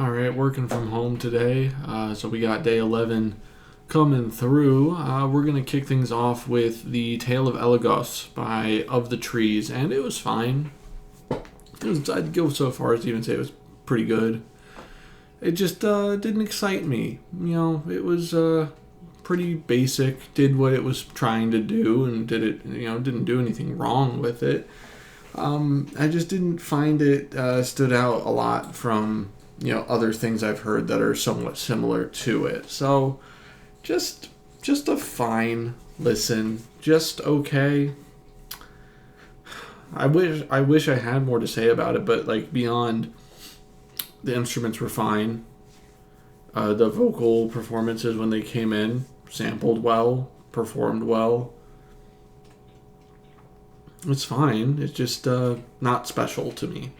All right, working from home today. So we got day 11 coming through. We're going to kick things off with the Tale of Elegos by Of the Trees, and it was fine. I'd go so far as to even say it was pretty good. It just didn't excite me. It was pretty basic, did what it was trying to do, and didn't do anything wrong with it. I just didn't find it stood out a lot from other things I've heard that are somewhat similar to it. So just a fine listen, just okay. I wish I had more to say about it, but beyond the instruments were fine. The vocal performances when they came in sampled well, performed well. It's fine. It's just not special to me.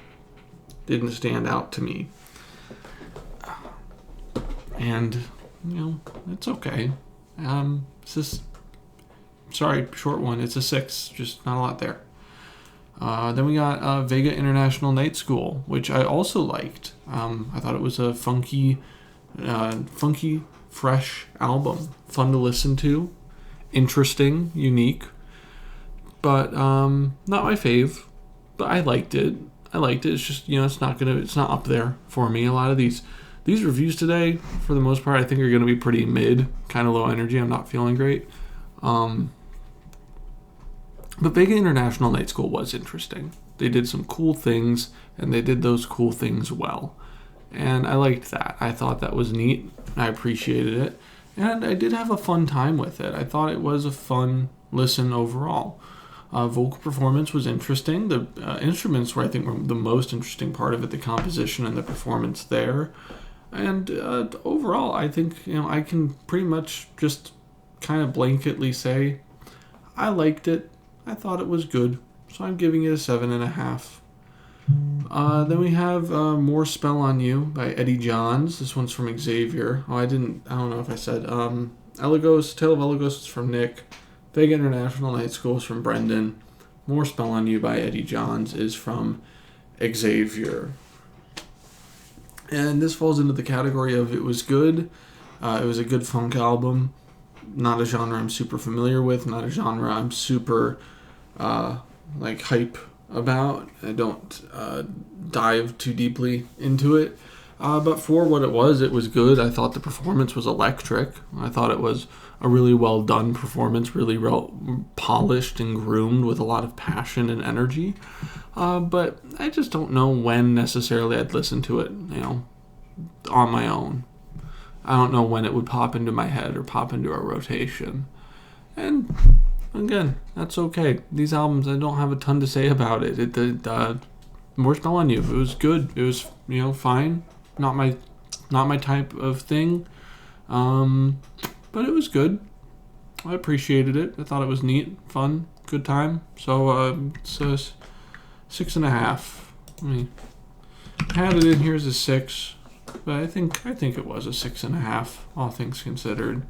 Didn't stand out to me. And, it's okay. It's just, sorry, short one. It's a 6. Just not a lot there. Then we got Vega International Night School, which I also liked. I thought it was a funky, fresh album. Fun to listen to. Interesting, unique. But not my fave. But I liked it. It's just, it's not up there for me. A lot of these reviews today, for the most part, I think are going to be pretty mid, kind of low energy. I'm not feeling great. But Vega International Night School was interesting. They did some cool things, and they did those cool things well. And I liked that. I thought that was neat. I appreciated it. And I did have a fun time with it. I thought it was a fun listen overall. Vocal performance was interesting. The instruments were the most interesting part of it, the composition and the performance there. And overall, I think I can pretty much just kind of blanketly say I liked it. I thought it was good, so I'm giving it a 7.5. Then we have More Spell on You by Eddie Johns. This one's from Xavier. I don't know if I said. Elegos, Tale of Elegos is from Nick. Vega International Night School is from Brendan. More Spell on You by Eddie Johns is from Xavier. And this falls into the category of it was good. It was a good funk album. Not a genre I'm super familiar with. Not a genre I'm super hype about. I don't dive too deeply into it. But for what it was good. I thought the performance was electric. I thought it was a really well done performance, really well polished and groomed with a lot of passion and energy. But I just don't know when necessarily I'd listen to it, on my own. I don't know when it would pop into my head or pop into a rotation. And again, that's okay. These albums, I don't have a ton to say about it. More Spell on You. It was good. It was, fine. Not my type of thing. But it was good. I appreciated it. I thought it was neat, fun, good time. So it's a 6.5. I had it in here as a 6, but I think it was a 6.5, all things considered.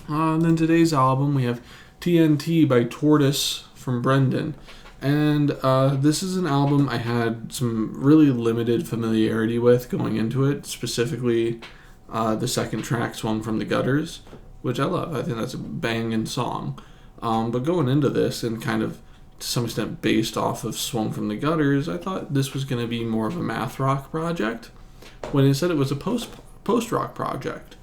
And then today's album, we have TNT by Tortoise from Brendan. And this is an album I had some really limited familiarity with going into it, specifically the second track, Swung from the Gutters, which I love. I think that's a banging song. But going into this and kind of to some extent based off of Swung from the Gutters, I thought this was going to be more of a math rock project, when instead it was a post-rock project.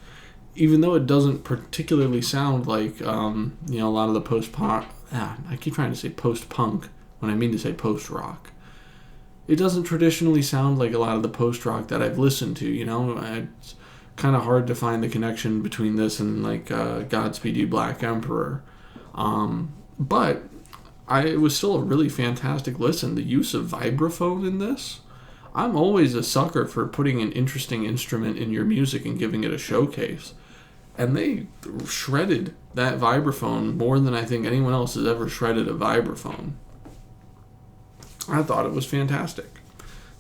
Even though it doesn't particularly sound like, a lot of the post-punk... I keep trying to say post-punk when I mean to say post-rock. It doesn't traditionally sound like a lot of the post-rock that I've listened to, It's kind of hard to find the connection between this and, Godspeed You Black Emperor. But it was still a really fantastic listen. The use of vibraphone in this... I'm always a sucker for putting an interesting instrument in your music and giving it a showcase. And they shredded that vibraphone more than I think anyone else has ever shredded a vibraphone. I thought it was fantastic.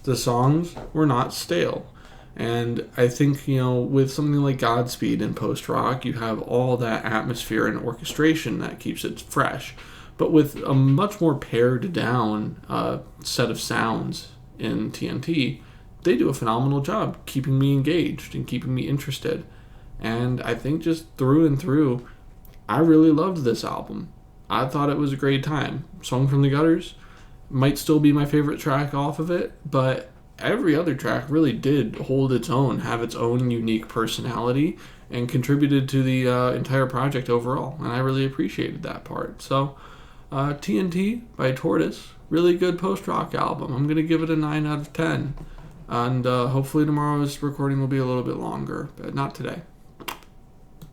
The songs were not stale. And I think, with something like Godspeed and post-rock, you have all that atmosphere and orchestration that keeps it fresh. But with a much more pared down set of sounds in TNT, they do a phenomenal job keeping me engaged and keeping me interested. And I think just through and through, I really loved this album. I thought it was a great time. Song from the Gutters might still be my favorite track off of it, but every other track really did hold its own, have its own unique personality, and contributed to the entire project overall. And I really appreciated that part. So, TNT by Tortoise, really good post-rock album. I'm going to give it a 9 out of 10. And hopefully tomorrow's recording will be a little bit longer, but not today.